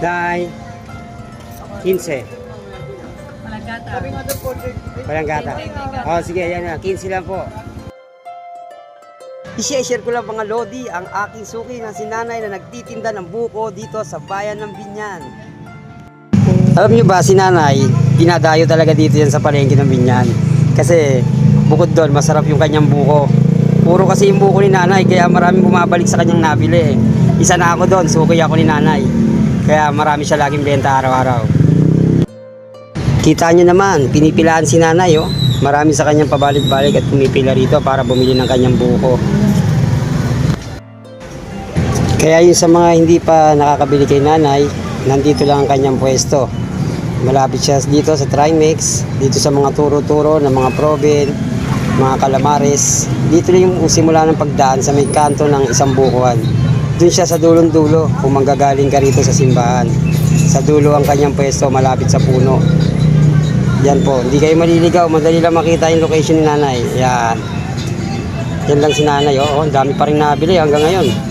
Nay, 15. Palanggata. Oh, sige, yan na. 15 lang po. I-share ko lang mga lodi ang aking suki na si nanay na nagtitinda ng buko dito sa bayan ng Biñan. Alam nyo ba, si nanay, dinadayo talaga dito yan sa palengke ng Biñan. Kasi bukod doon, masarap yung kanyang buko. Puro kasi yung buko ni nanay, kaya maraming bumabalik sa kanyang nabili. Isa na ako doon, suki ako ni nanay. Kaya marami siya laging benta araw-araw. Kita nyo naman, pinipilaan si nanay, oh. Marami sa kanyang pabalik-balik at pumipila rito para bumili ng kanyang buko. Kaya yung sa mga hindi pa nakakabili kay nanay, nandito lang ang kanyang pwesto. Malapit siya dito sa Trimex, dito sa mga turo-turo ng mga proben, mga calamares. Dito lang yung simula ng pagdaan sa may kanto ng isang bukuhan. Doon siya sa dulong-dulo kung manggagaling ka rito sa simbahan. Sa dulo ang kanyang pwesto, malapit sa puno. Yan po, hindi kayo maliligaw, madali lang makita yung location ni nanay. Yan. Yan lang si nanay, oh. Ang dami pa rin nabili hanggang ngayon.